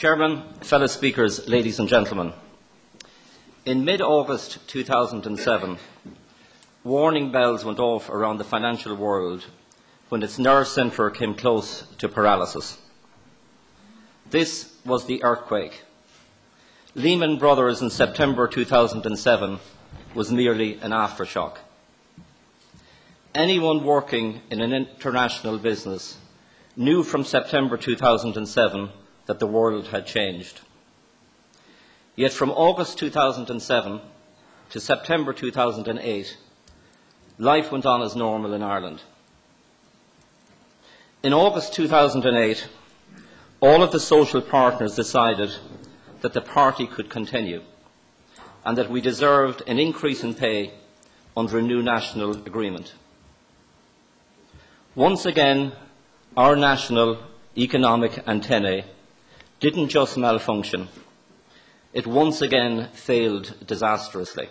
Chairman, fellow speakers, ladies and gentlemen, in mid-August 2007, warning bells went off around the financial world when its nerve centre came close to paralysis. This was the earthquake. Lehman Brothers in September 2007 was merely an aftershock. Anyone working in an international business knew from September 2007 that the world had changed. Yet from August 2007 to September 2008, life went on as normal in Ireland. In August 2008, all of the social partners decided that the party could continue and that we deserved an increase in pay under a new national agreement. Once again, our national economic antennae didn't just malfunction, it once again failed disastrously.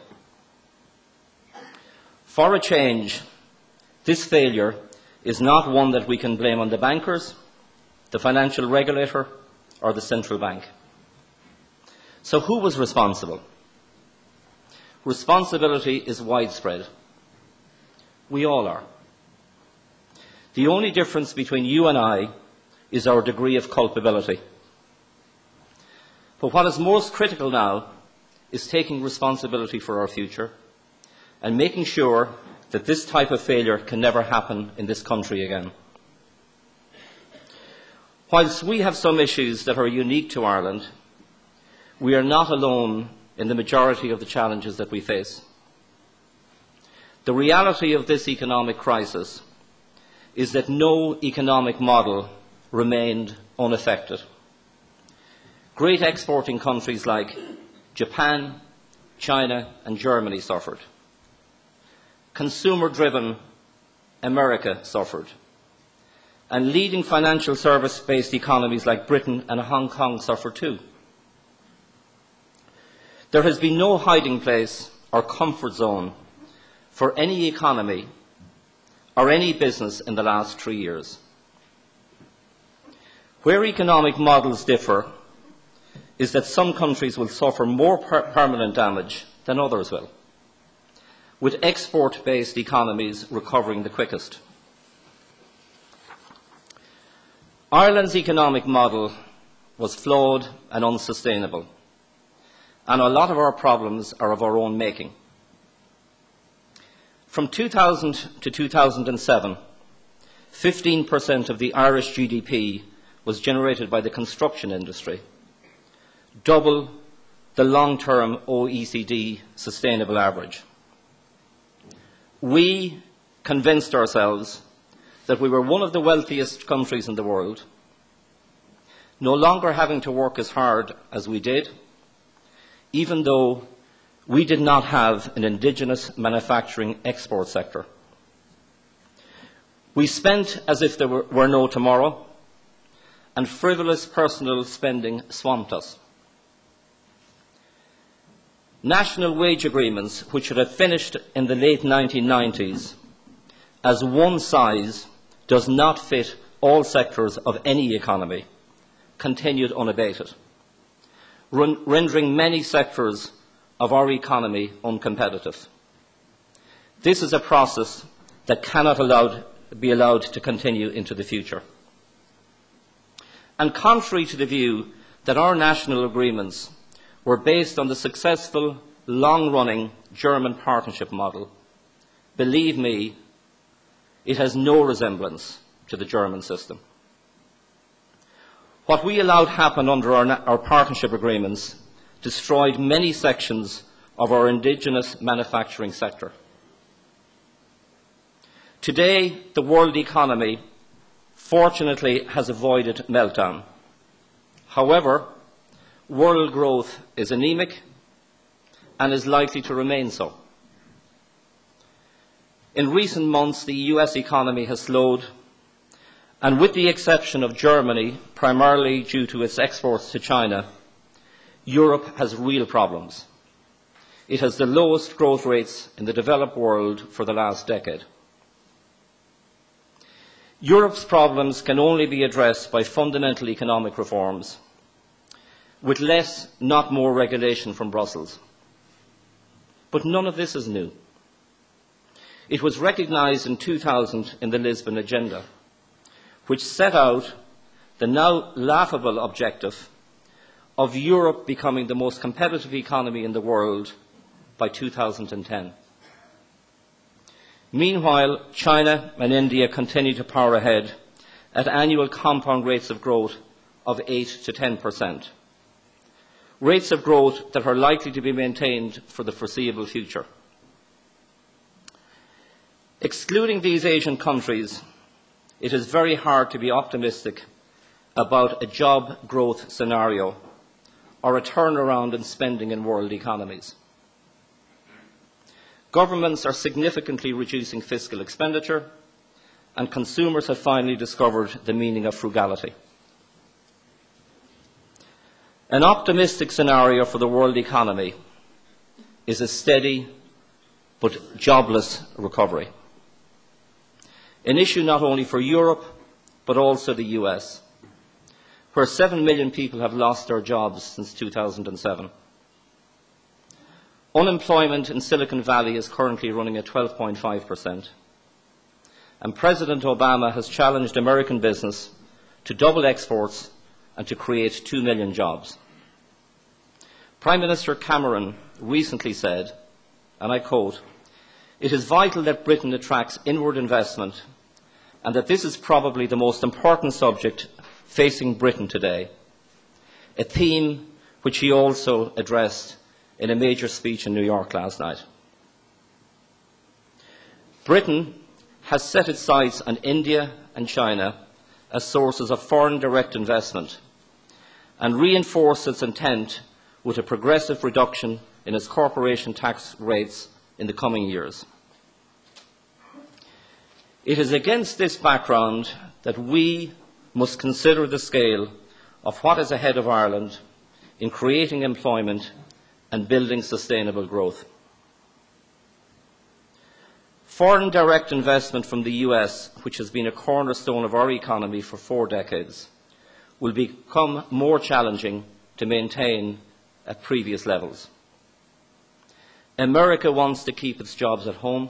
For a change, this failure is not one that we can blame on the bankers, the financial regulator, or the central bank. So who was responsible? Responsibility is widespread. We all are. The only difference between you and I is our degree of culpability. But what is most critical now is taking responsibility for our future and making sure that this type of failure can never happen in this country again. Whilst we have some issues that are unique to Ireland, we are not alone in the majority of the challenges that we face. The reality of this economic crisis is that no economic model remained unaffected. Great exporting countries like Japan, China and Germany suffered. Consumer-driven America suffered. And leading financial service-based economies like Britain and Hong Kong suffered too. There has been no hiding place or comfort zone for any economy or any business in the last 3 years. Where economic models differ is that some countries will suffer more permanent damage than others will, with export-based economies recovering the quickest. Ireland's economic model was flawed and unsustainable, and a lot of our problems are of our own making. From 2000 to 2007, 15% of the Irish GDP was generated by the construction industry, double the long-term OECD sustainable average. We convinced ourselves that we were one of the wealthiest countries in the world, no longer having to work as hard as we did, even though we did not have an indigenous manufacturing export sector. We spent as if there were no tomorrow, and frivolous personal spending swamped us. National wage agreements, which should have finished in the late 1990s, as one size does not fit all sectors of any economy, continued unabated, rendering many sectors of our economy uncompetitive. This is a process that cannot be allowed to continue into the future. And contrary to the view that our national agreements were based on the successful, long-running German partnership model, believe me, it has no resemblance to the German system. What we allowed happen under our partnership agreements destroyed many sections of our indigenous manufacturing sector. Today, the world economy, fortunately, has avoided meltdown. However, world growth is anemic and is likely to remain so. In recent months, the US economy has slowed, and with the exception of Germany, primarily due to its exports to China, Europe has real problems. It has the lowest growth rates in the developed world for the last decade. Europe's problems can only be addressed by fundamental economic reforms, with less, not more, regulation from Brussels. But none of this is new. It was recognised in 2000 in the Lisbon Agenda, which set out the now laughable objective of Europe becoming the most competitive economy in the world by 2010. Meanwhile, China and India continue to power ahead at annual compound rates of growth of 8 to 10%, rates of growth that are likely to be maintained for the foreseeable future. Excluding these Asian countries, it is very hard to be optimistic about a job growth scenario or a turnaround in spending in world economies. Governments are significantly reducing fiscal expenditure, and consumers have finally discovered the meaning of frugality. An optimistic scenario for the world economy is a steady but jobless recovery, an issue not only for Europe but also the US, where 7 million people have lost their jobs since 2007. Unemployment in Silicon Valley is currently running at 12.5%, and President Obama has challenged American business to double exports and to create 2 million jobs. Prime Minister Cameron recently said, and I quote, "It is vital that Britain attracts inward investment and that this is probably the most important subject facing Britain today," a theme which he also addressed in a major speech in New York last night. Britain has set its sights on India and China as sources of foreign direct investment and reinforced its intent with a progressive reduction in its corporation tax rates in the coming years. It is against this background that we must consider the scale of what is ahead of Ireland in creating employment and building sustainable growth. Foreign direct investment from the US, which has been a cornerstone of our economy for 4 decades, will become more challenging to maintain at previous levels. America wants to keep its jobs at home,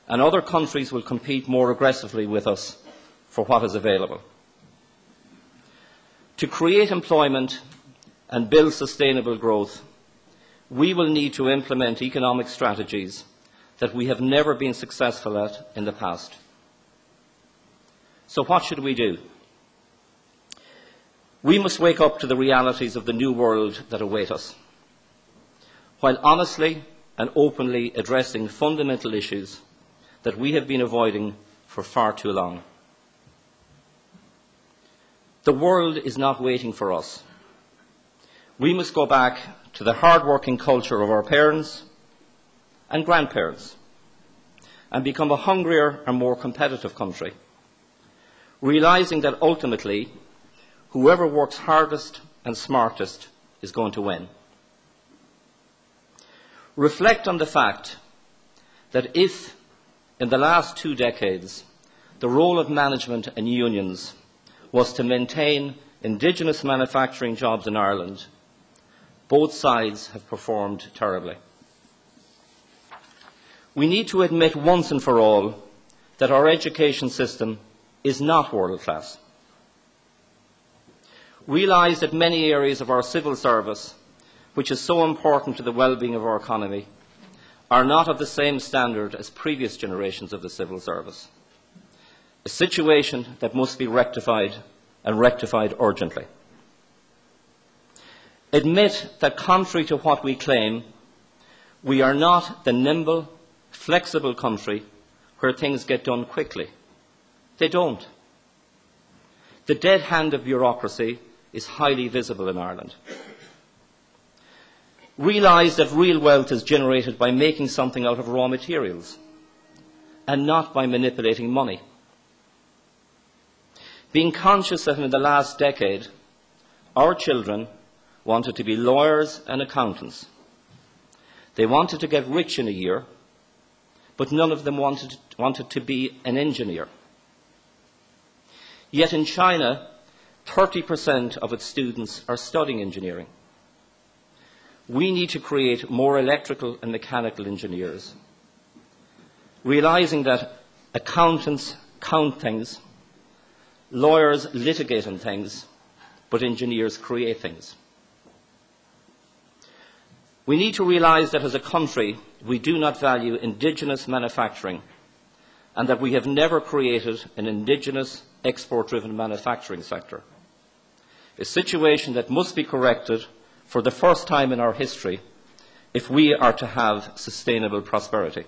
and other countries will compete more aggressively with us for what is available. To create employment and build sustainable growth, we will need to implement economic strategies that we have never been successful at in the past. So what should we do? We must wake up to the realities of the new world that await us, while honestly and openly addressing fundamental issues that we have been avoiding for far too long. The world is not waiting for us. We must go back to the hard-working culture of our parents and grandparents and become a hungrier and more competitive country, realising that ultimately whoever works hardest and smartest is going to win. Reflect on the fact that if, in the last 2 decades, the role of management and unions was to maintain indigenous manufacturing jobs in Ireland, both sides have performed terribly. We need to admit once and for all that our education system is not world-class. Realise that many areas of our civil service, which is so important to the well-being of our economy, are not of the same standard as previous generations of the civil service, a situation that must be rectified and rectified urgently. Admit that contrary to what we claim, we are not the nimble, flexible country where things get done quickly. They don't. The dead hand of bureaucracy is highly visible in Ireland. Realise that real wealth is generated by making something out of raw materials and not by manipulating money. Being conscious that in the last decade, our children wanted to be lawyers and accountants. They wanted to get rich in a year, but none of them wanted to be an engineer. Yet in China, 30% of its students are studying engineering. We need to create more electrical and mechanical engineers, realising that accountants count things, lawyers litigate on things, but engineers create things. We need to realise that as a country we do not value indigenous manufacturing and that we have never created an indigenous export-driven manufacturing sector, a situation that must be corrected for the first time in our history if we are to have sustainable prosperity.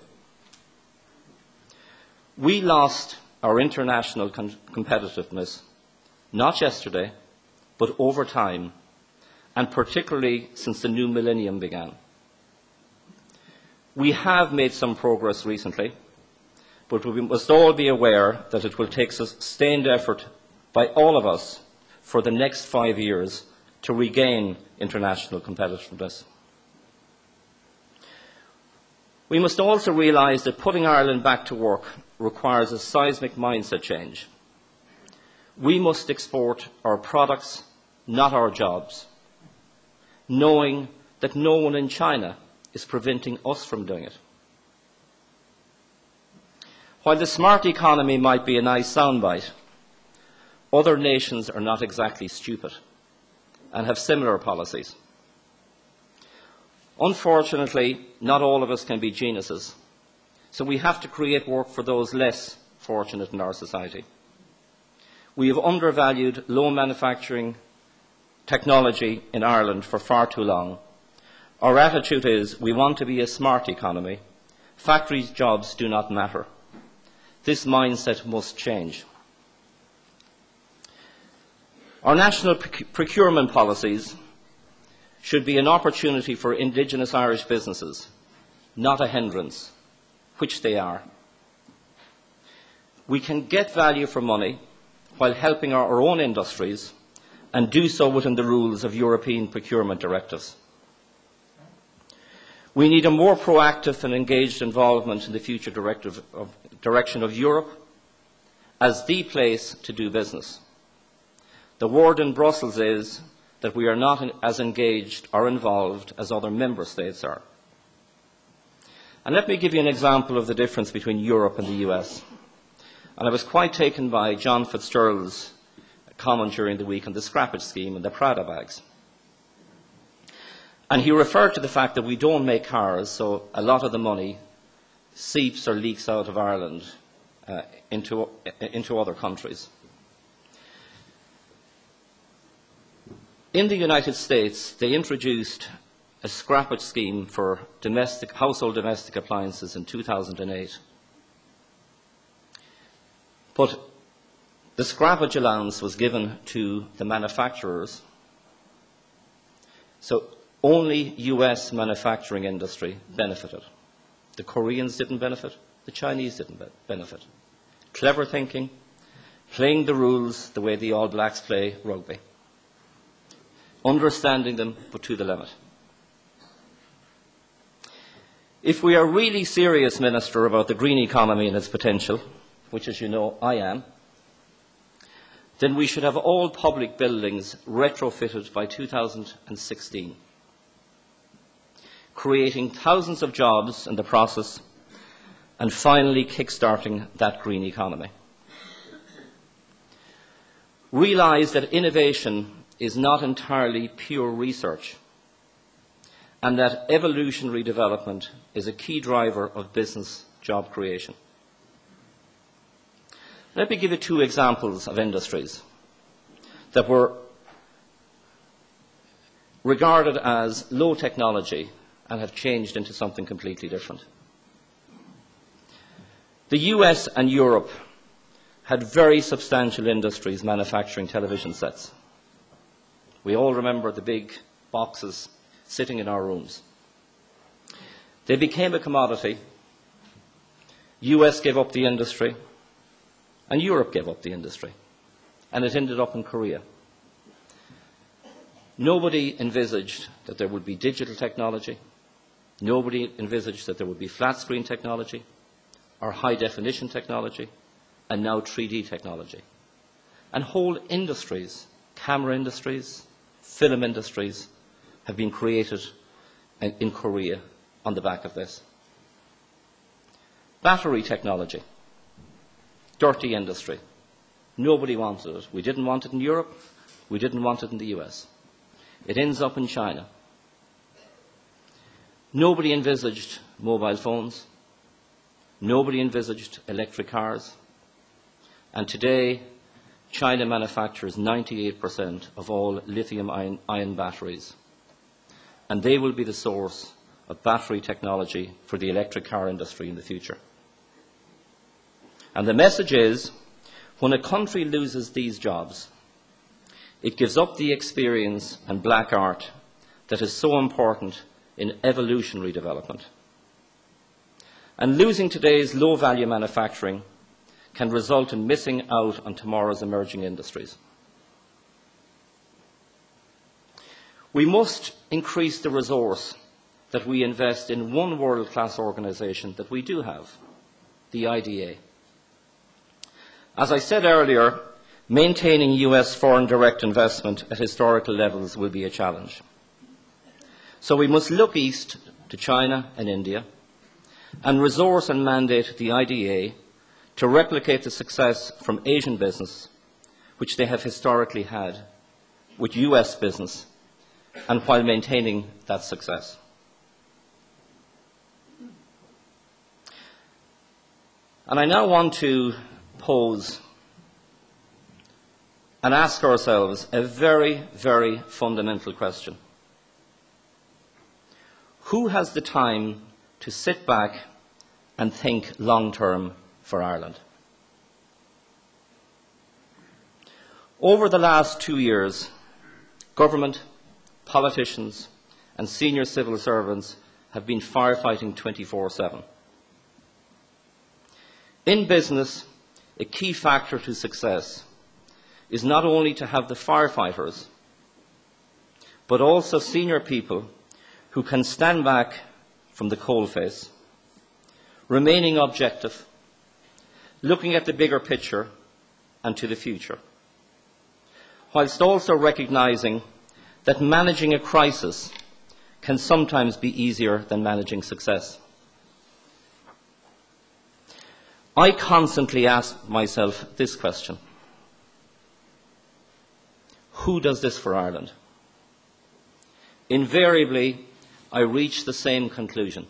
We lost our international competitiveness, not yesterday, but over time, and particularly since the new millennium began. We have made some progress recently, but we must all be aware that it will take sustained effort by all of us for the next 5 years to regain international competitiveness. We must also realise that putting Ireland back to work requires a seismic mindset change. We must export our products, not our jobs, knowing that no one in China is preventing us from doing it. While the smart economy might be a nice soundbite, other nations are not exactly stupid and have similar policies. Unfortunately, not all of us can be geniuses, so we have to create work for those less fortunate in our society. We have undervalued low manufacturing technology in Ireland for far too long. Our attitude is we want to be a smart economy. Factories' jobs do not matter. This mindset must change. Our national procurement policies should be an opportunity for indigenous Irish businesses, not a hindrance, which they are. We can get value for money while helping our own industries and do so within the rules of European procurement directives. We need a more proactive and engaged involvement in the future direction of Europe as the place to do business. The word in Brussels is that we are not as engaged or involved as other member states are. And let me give you an example of the difference between Europe and the US. And I was quite taken by John Fitzgerald's comment during the week on the scrappage scheme and the Prada bags. And he referred to the fact that we don't make cars, so a lot of the money seeps or leaks out of Ireland into other countries. In the United States, they introduced a scrappage scheme for household domestic appliances in 2008. But the scrappage allowance was given to the manufacturers, so only US manufacturing industry benefited. The Koreans didn't benefit, the Chinese didn't benefit. Clever thinking, playing the rules the way the All Blacks play rugby. Understanding them, but to the limit. If we are really serious, Minister, about the green economy and its potential, which, as you know, I am, then we should have all public buildings retrofitted by 2016, creating thousands of jobs in the process and finally kick-starting that green economy. Realise that innovation is not entirely pure research and that evolutionary development is a key driver of business job creation. Let me give you two examples of industries that were regarded as low technology and have changed into something completely different. The US and Europe had very substantial industries manufacturing television sets. We all remember the big boxes sitting in our rooms. They became a commodity. US gave up the industry, and Europe gave up the industry, and it ended up in Korea. Nobody envisaged that there would be digital technology. Nobody envisaged that there would be flat screen technology or high definition technology and now 3D technology. And whole industries camera industries, film industries have been created in Korea on the back of this. Battery technology, dirty industry. Nobody wanted it. We didn't want it in Europe. We didn't want it in the US. It ends up in China. Nobody envisaged mobile phones. Nobody envisaged electric cars. And today, China manufactures 98% of all lithium-ion batteries. And they will be the source of battery technology for the electric car industry in the future. And the message is, when a country loses these jobs, it gives up the experience and black art that is so important in evolutionary development. And losing today's low-value manufacturing can result in missing out on tomorrow's emerging industries. We must increase the resource that we invest in one world-class organisation that we do have, the IDA. As I said earlier, maintaining US foreign direct investment at historical levels will be a challenge. So we must look east to China and India and resource and mandate the IDA to replicate the success from Asian business, which they have historically had, with US business, and while maintaining that success. And I now want to pose and ask ourselves a very, very fundamental question. Who has the time to sit back and think long-term for Ireland? Over the last 2 years, government, politicians and senior civil servants have been firefighting 24/7. In business, a key factor to success is not only to have the firefighters, but also senior people who can stand back from the coalface, remaining objective, looking at the bigger picture and to the future, whilst also recognising that managing a crisis can sometimes be easier than managing success. I constantly ask myself this question: who does this for Ireland? Invariably, I reach the same conclusion.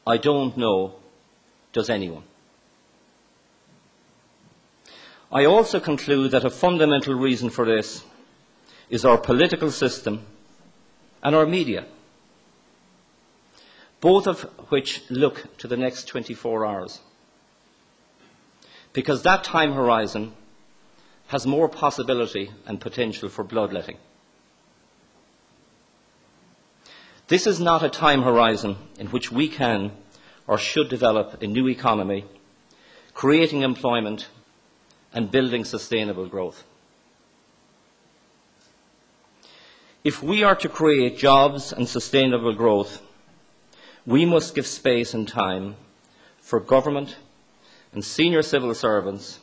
I don't know, does anyone? I also conclude that a fundamental reason for this is our political system and our media, both of which look to the next 24 hours, because that time horizon has more possibility and potential for bloodletting. This is not a time horizon in which we can or should develop a new economy, creating employment and building sustainable growth. If we are to create jobs and sustainable growth, we must give space and time for government and senior civil servants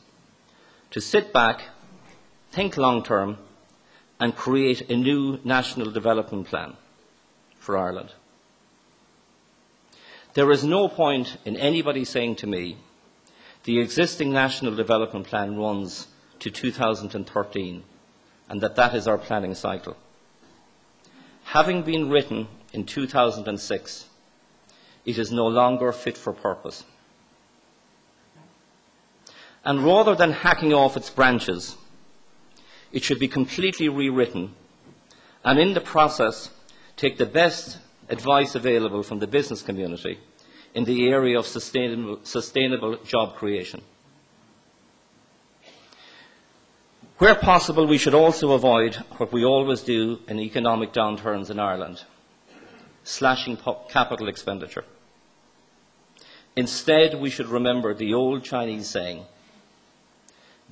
to sit back, think long-term, and create a new national development plan for Ireland. There is no point in anybody saying to me, the existing national development plan runs to 2013, and that is our planning cycle. Having been written in 2006, it is no longer fit for purpose. And rather than hacking off its branches, it should be completely rewritten, and in the process take the best advice available from the business community in the area of sustainable job creation. Where possible, we should also avoid what we always do in economic downturns in Ireland, slashing capital expenditure. Instead, we should remember the old Chinese saying,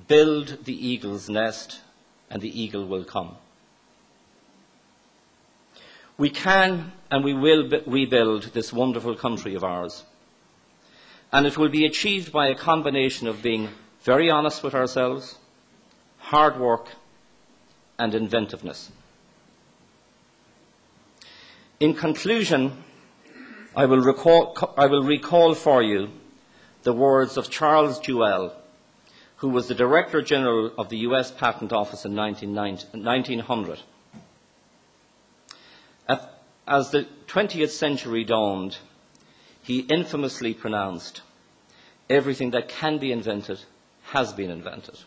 build the eagle's nest and the eagle will come. We can and we will rebuild this wonderful country of ours. And it will be achieved by a combination of being very honest with ourselves, hard work and inventiveness. In conclusion, I will recall for you the words of Charles Jewell, who was the Director General of the US Patent Office in 1900. As the 20th century dawned, he infamously pronounced, "Everything that can be invented has been invented."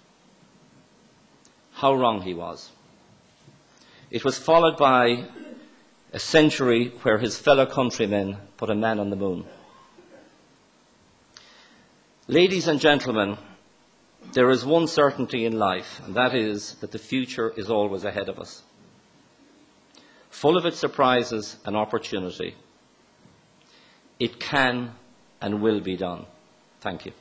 How wrong he was. It was followed by a century where his fellow countrymen put a man on the moon. Ladies and gentlemen, there is one certainty in life, and that is that the future is always ahead of us, full of its surprises and opportunity. It can and will be done. Thank you.